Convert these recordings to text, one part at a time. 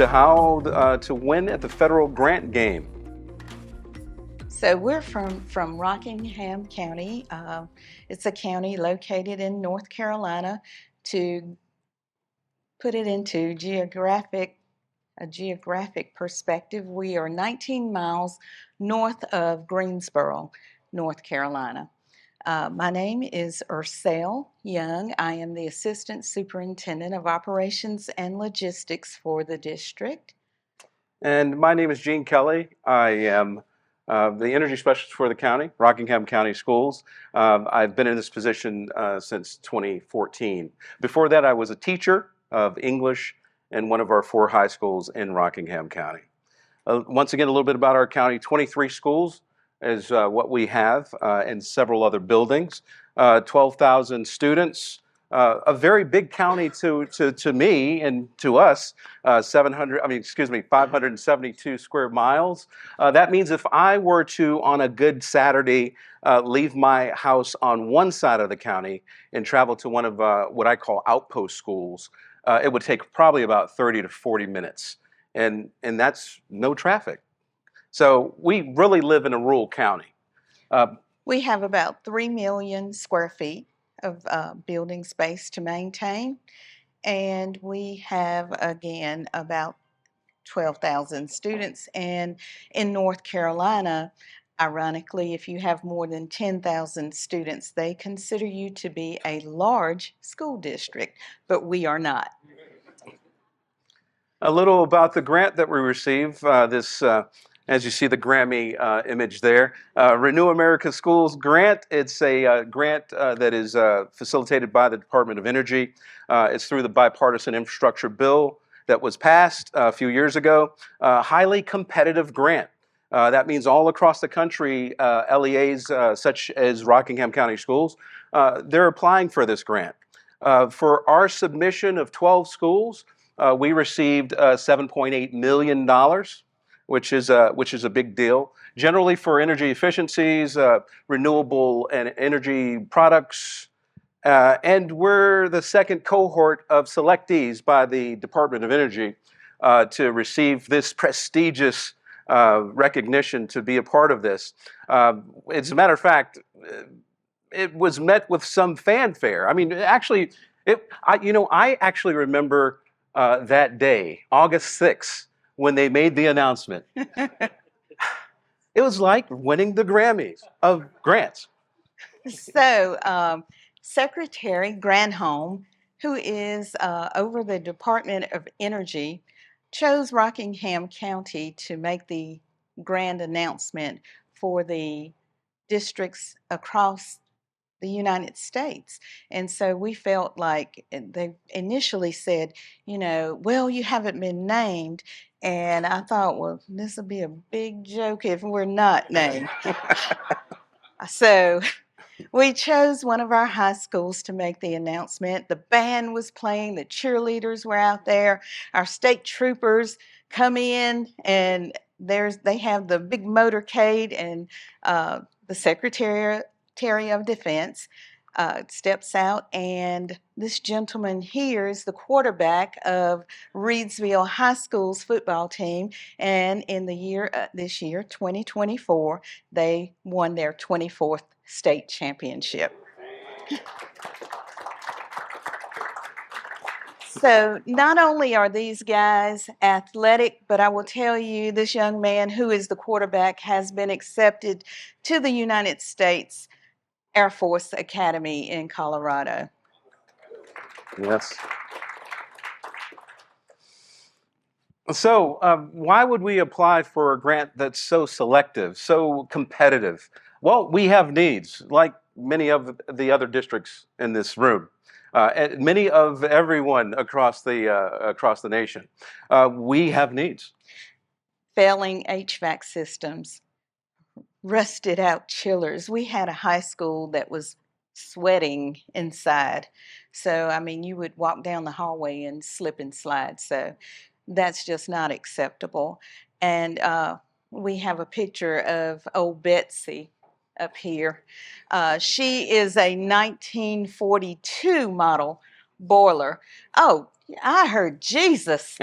to how to win at the federal grant game. So we're from Rockingham County. It's a county located in North Carolina. To put it into a geographic perspective, we are 19 miles north of Greensboro, North Carolina. My name is Erselle Young. I am the Assistant Superintendent of Operations and Logistics for the district. And my name is Gene Kelley. I am the energy specialist for the county, Rockingham County Schools. I've been in this position since 2014. Before that, I was a teacher of English in one of our 4 high schools in Rockingham County. Once again, a little bit about our county. 23 schools is what we have and several other buildings. 12,000 students. A very big county to me and to us, 572 square miles. That means if I were to, on a good Saturday, leave my house on one side of the county and travel to one of what I call outpost schools, it would take probably about 30 to 40 minutes. And that's no traffic. So we really live in a rural county. We have about 3 million square feet of building space to maintain, and we have, again, about 12,000 students. And in North Carolina, ironically, if you have more than 10,000 students, they consider you to be a large school district, but we are not. A little about the grant that we received. As you see the Grammy image there, Renew America Schools grant. It's a grant that is facilitated by the Department of Energy. It's through the bipartisan infrastructure bill that was passed a few years ago. Highly competitive grant. That means all across the country, LEAs such as Rockingham County Schools, they're applying for this grant. For our submission of 12 schools, we received $7.8 million. Which is a big deal. Generally for energy efficiencies, renewable and energy products, and we're the second cohort of selectees by the Department of Energy to receive this prestigious recognition to be a part of this. As a matter of fact, it was met with some fanfare. I mean, actually, I actually remember that day, August 6th. When they made the announcement. It was like winning the Grammys of grants. So Secretary Granholm, who is over the Department of Energy, chose Rockingham County to make the grand announcement for the districts across the United States. And so we felt like they initially said, well, you haven't been named. And I thought, well, this will be a big joke if we're not named. So we chose one of our high schools to make the announcement. The band was playing, the cheerleaders were out there, our state troopers come in, and they have the big motorcade, and the Secretary of Defense steps out, and this gentleman here is the quarterback of Reidsville High School's football team, and in this year, 2024, they won their 24th state championship. So not only are these guys athletic, but I will tell you, this young man who is the quarterback has been accepted to the United States Air Force Academy in Colorado. Yes. So why would we apply for a grant that's so selective, so competitive? Well, we have needs, like many of the other districts in this room, and many of everyone across the nation. We have needs. Failing HVAC systems, rusted out chillers. We had a high school that was sweating inside. So, I mean, you would walk down the hallway and slip and slide. So that's just not acceptable. And we have a picture of old Betsy up here. She is a 1942 model boiler. Oh, I heard Jesus.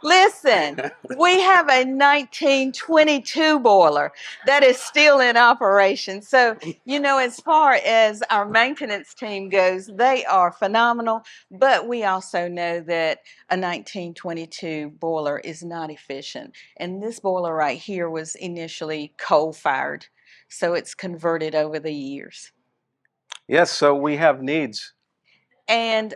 Listen, we have a 1922 boiler that is still in operation. So, as far as our maintenance team goes, they are phenomenal. But we also know that a 1922 boiler is not efficient. And this boiler right here was initially coal fired. So it's converted over the years. Yes, so we have needs. And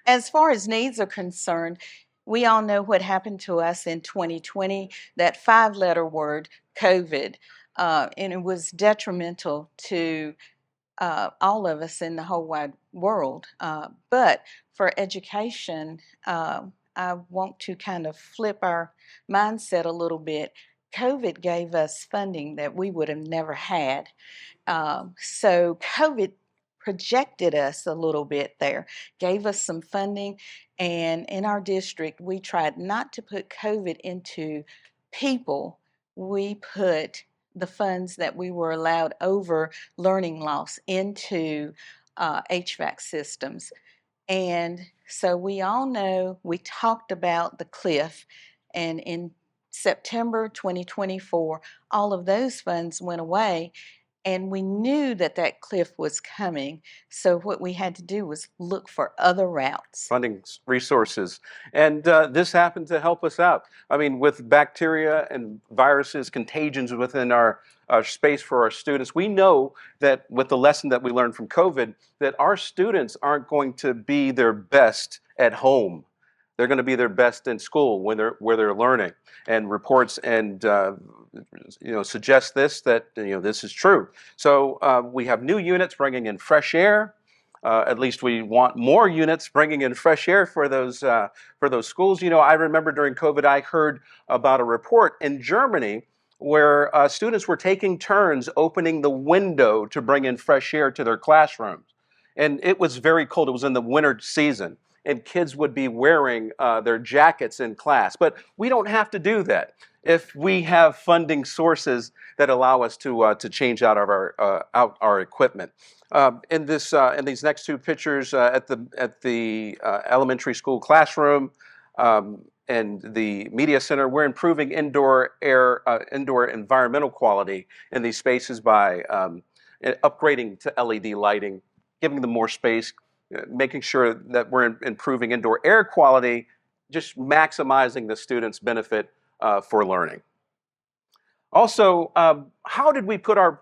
as far as needs are concerned, we all know what happened to us in 2020, that 5 letter word, COVID, and it was detrimental to all of us in the whole wide world. But for education, I want to kind of flip our mindset a little bit. COVID gave us funding that we would have never had. So COVID projected us a little bit there, gave us some funding, and in our district, we tried not to put COVID into people. We put the funds that we were allowed over learning loss into HVAC systems. And so we all know we talked about the cliff, and in September 2024, all of those funds went away, and we knew that that cliff was coming. So what we had to do was look for other routes. Funding resources. And this happened to help us out. I mean, with bacteria and viruses, contagions within our space for our students, we know that with the lesson that we learned from COVID, that our students aren't going to be their best at home. They're going to be their best in school when where they're learning. And reports and suggest that this is true. So we have new units bringing in fresh air. At least we want more units bringing in fresh air for those schools. I remember during COVID, I heard about a report in Germany where students were taking turns opening the window to bring in fresh air to their classrooms. And it was very cold. It was in the winter season, and kids would be wearing their jackets in class. But we don't have to do that if we have funding sources that allow us to change out our equipment. In these next two pictures at the elementary school classroom and the media center, we're improving indoor environmental quality in these spaces by upgrading to LED lighting, giving them more space, making sure that we're improving indoor air quality, just maximizing the students' benefit for learning. Also, how did we put our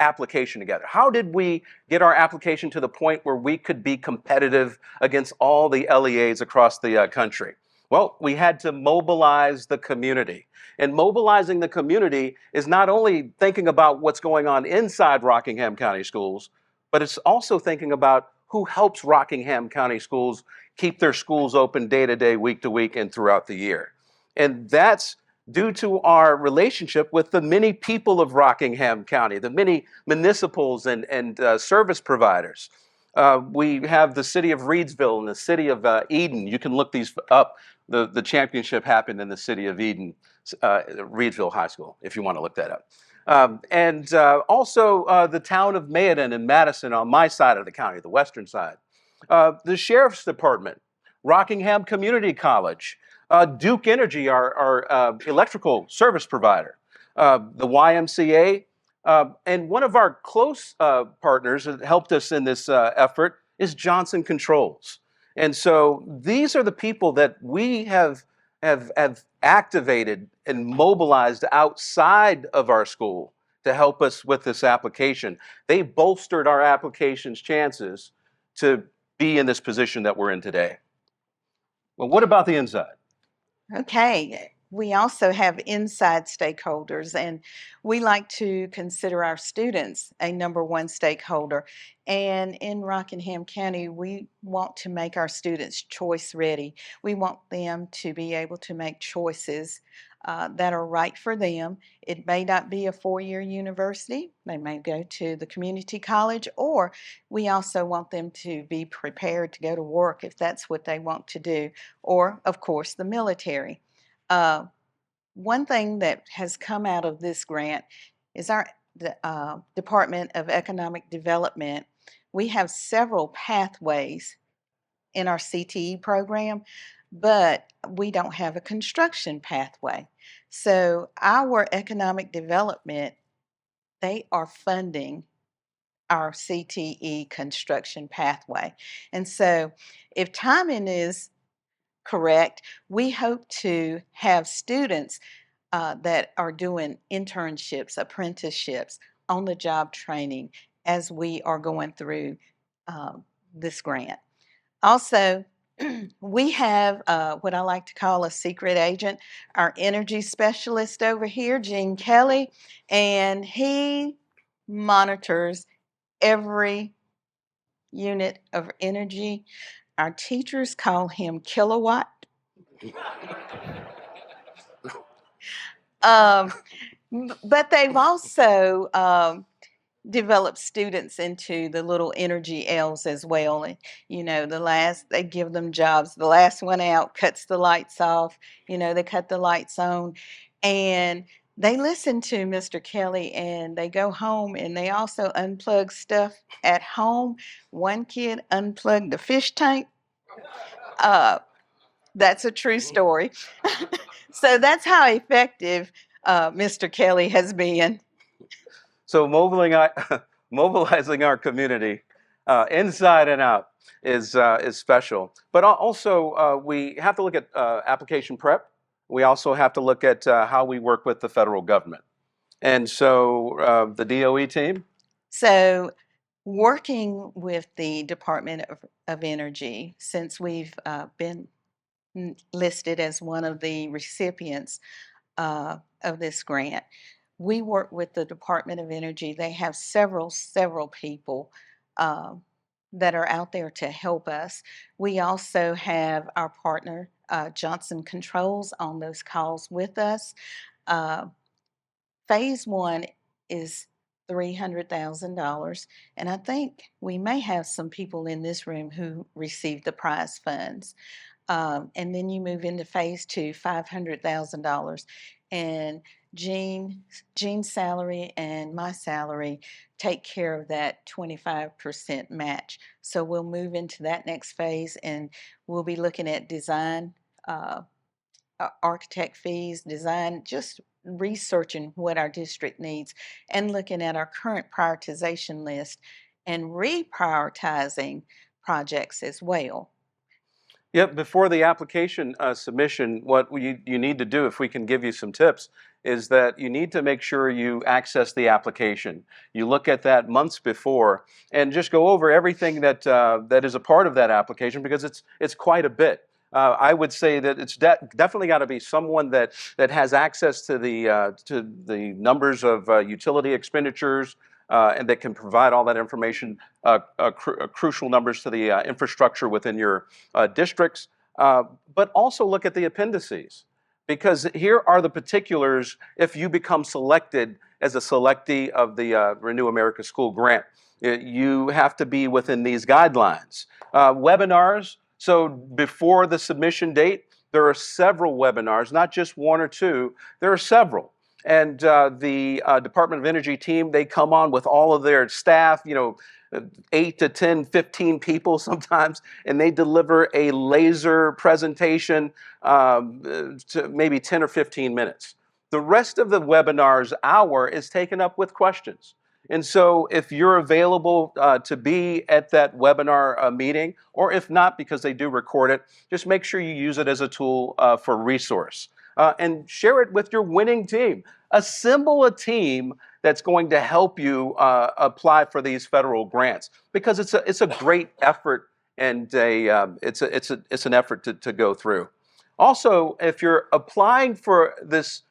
application together? How did we get our application to the point where we could be competitive against all the LEAs across the country? Well, we had to mobilize the community. And mobilizing the community is not only thinking about what's going on inside Rockingham County Schools, but it's also thinking about who helps Rockingham County Schools keep their schools open day to day, week to week, and throughout the year. And that's due to our relationship with the many people of Rockingham County, the many municipals and service providers. We have the city of Reedsville and the city of Eden. You can look these up. The championship happened in the city of Eden, Reedsville High School, if you want to look that up. And also the town of Mayodan and Madison on my side of the county, the western side. The Sheriff's Department, Rockingham Community College, Duke Energy, our electrical service provider, the YMCA, and one of our close partners that helped us in this effort is Johnson Controls. And so these are the people that we have activated and mobilized outside of our school to help us with this application. They bolstered our application's chances to be in this position that we're in today. Well, what about the inside? Okay. We also have inside stakeholders, and we like to consider our students a number one stakeholder. And in Rockingham County, we want to make our students choice ready. We want them to be able to make choices that are right for them. It may not be a 4-year university, they may go to the community college, or we also want them to be prepared to go to work if that's what they want to do, or, of course, the military. Uh, One thing that has come out of this grant is our Department of Economic Development. We have several pathways in our CTE program. but we don't have a construction pathway. So our economic development, they are funding our CTE construction pathway. And so if timing is correct, we hope to have students that are doing internships, apprenticeships, on the job training as we are going through this grant. Also, we have what I like to call a secret agent, our energy specialist over here, Gene Kelley, and he monitors every unit of energy. Our teachers call him kilowatt. Um, but they've also develop students into the little energy elves as well. And, they give them jobs. The last one out cuts the lights off, they cut the lights on. And they listen to Mr. Kelley and they go home and they also unplug stuff at home. One kid unplugged the fish tank. That's a true story. So that's how effective Mr. Kelley has been. So mobilizing our community inside and out is special. But also we have to look at application prep. We also have to look at how we work with the federal government. And so the DOE team. So working with the Department of Energy, since we've been listed as one of the recipients of this grant, we work with the Department of Energy. They have several people that are out there to help us. We also have our partner, Johnson Controls, on those calls with us. Phase one is $300,000, and I think we may have some people in this room who received the prize funds. And then you move into phase two, $500,000. And Jean's salary and my salary take care of that 25% match. So we'll move into that next phase and we'll be looking at design, architect fees, design, just researching what our district needs and looking at our current prioritization list and reprioritizing projects as well. Yep, before the application submission, what you need to do, if we can give you some tips, is that you need to make sure you access the application. You look at that months before and just go over everything that that is a part of that application, because it's quite a bit. I would say that it's definitely got to be someone that has access to the numbers of utility expenditures, and that can provide all that information, crucial numbers to the infrastructure within your districts, but also look at the appendices, because here are the particulars if you become selected as a selectee of the Renew America School Grant. You have to be within these guidelines. Webinars, so before the submission date, there are several webinars, not just one or two, there are several. And the Department of Energy team, they come on with all of their staff, 8 to 10, 15 people sometimes, and they deliver a laser presentation to maybe 10 or 15 minutes. The rest of the webinar's hour is taken up with questions. And so if you're available to be at that webinar meeting, or if not, because they do record it, just make sure you use it as a tool for resource. And share it with your winning team. Assemble a team that's going to help you apply for these federal grants, because it's a great effort, and it's an effort to go through. Also, if you're applying for this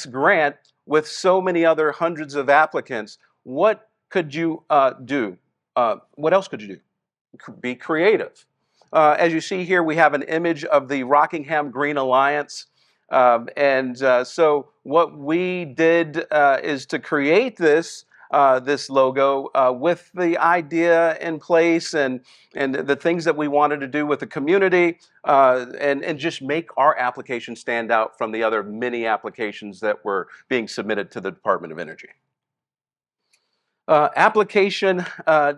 grant with so many other hundreds of applicants, what could you do? What else could you do? Be creative. As you see here, we have an image of the Rockingham Green Alliance. So what we did is to create this logo with the idea in place, and the things that we wanted to do with the community, and just make our application stand out from the other many applications that were being submitted to the Department of Energy. Application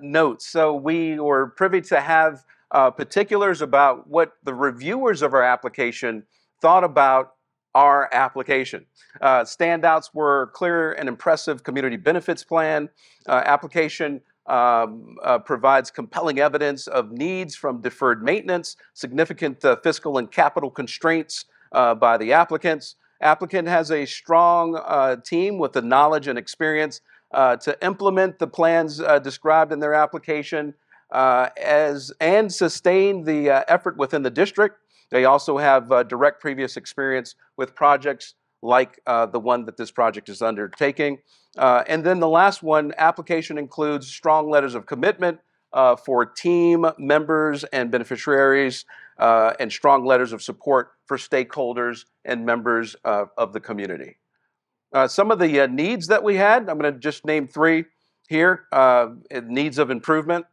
notes. So we were privy to have particulars about what the reviewers of our application thought about our application. Standouts were clear and impressive community benefits plan. Application provides compelling evidence of needs from deferred maintenance, significant fiscal and capital constraints by the applicants. Applicant has a strong team with the knowledge and experience to implement the plans described in their application and sustain the effort within the district. They also have direct previous experience with projects like the one that this project is undertaking. And then the last one, application includes strong letters of commitment for team members and beneficiaries, and strong letters of support for stakeholders and members of the community. Some of the needs that we had, I'm going to just name three here, needs of improvement.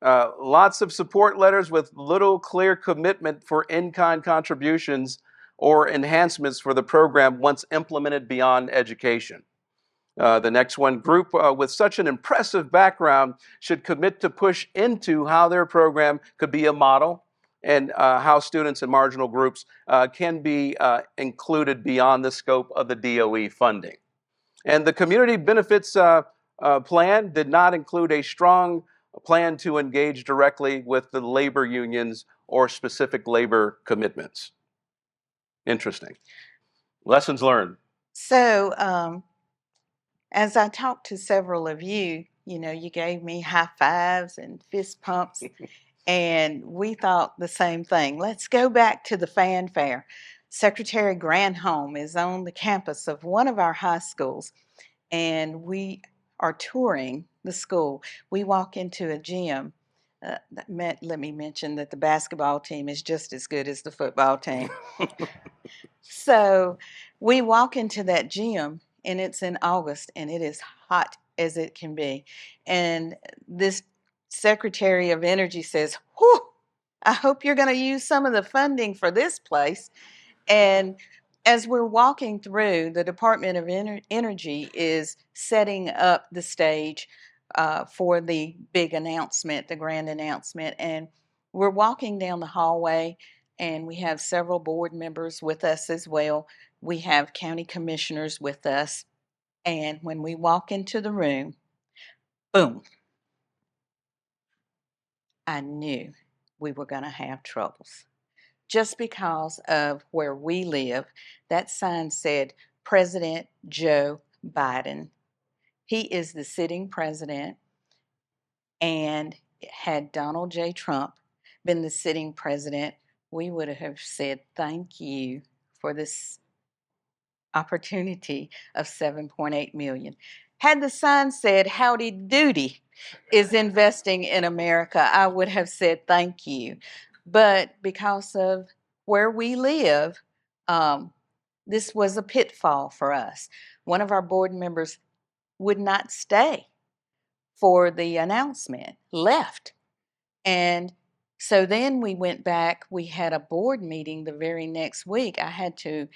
Lots of support letters with little clear commitment for in-kind contributions or enhancements for the program once implemented beyond education. The next one, group with such an impressive background should commit to push into how their program could be a model and how students in marginal groups can be included beyond the scope of the DOE funding. And the community benefits plan did not include a strong plan to engage directly with the labor unions or specific labor commitments. Interesting. Lessons learned. So, as I talked to several of you, you gave me high fives and fist pumps, and we thought the same thing. Let's go back to the fanfare. Secretary Granholm is on the campus of one of our high schools, and we are touring the school. We walk into a gym. Let me mention that the basketball team is just as good as the football team. So we walk into that gym, and it's in August, and it is hot as it can be. And this Secretary of Energy says, "Whew, I hope you're going to use some of the funding for this place." And as we're walking through, the Department of Energy is setting up the stage for the big announcement, the grand announcement. And we're walking down the hallway, and we have several board members with us as well. We have county commissioners with us. And when we walk into the room, boom, I knew we were going to have troubles. Just because of where we live, that sign said President Joe Biden. He is the sitting president, and had Donald J. Trump been the sitting president, we would have said thank you for this opportunity of 7.8 million. Had the sign said Howdy Doody is investing in America, I would have said thank you. But because of where we live, this was a pitfall for us. One of our board members would not stay for the announcement, left. And so then we went back. We had a board meeting the very next week. I had to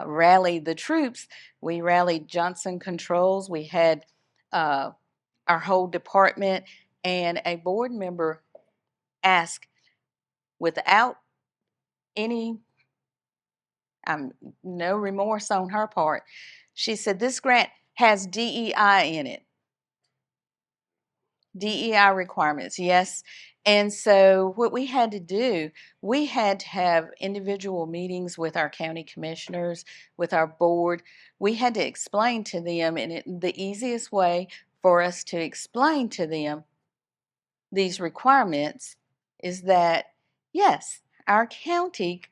rally the troops. We rallied Johnson Controls. We had our whole department, and a board member asked, without any no remorse on her part, she said, "This grant has DEI in it." DEI requirements, yes. And so what we had to do, we had to have individual meetings with our county commissioners, with our board. We had to explain to them, and the easiest way for us to explain to them these requirements is that, yes, our county,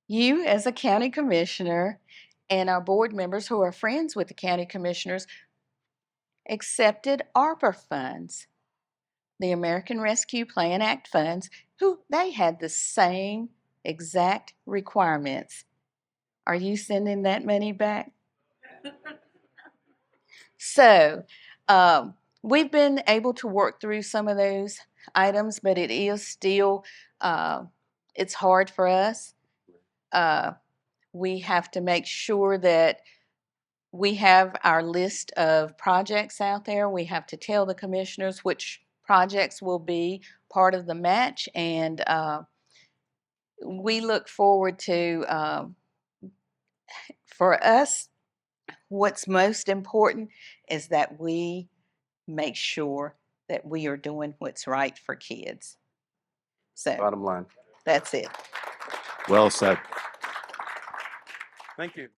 you as a county commissioner, and our board members who are friends with the county commissioners accepted ARPA funds, the American Rescue Plan Act funds, who they had the same exact requirements. Are you sending that money back? So we've been able to work through some of those items, but it is still, it's hard for us. We have to make sure that we have our list of projects out there. We have to tell the commissioners which projects will be part of the match, and we look forward to, for us, what's most important is that we make sure that we are doing what's right for kids. So Bottom line. that's it. Well said. Thank you.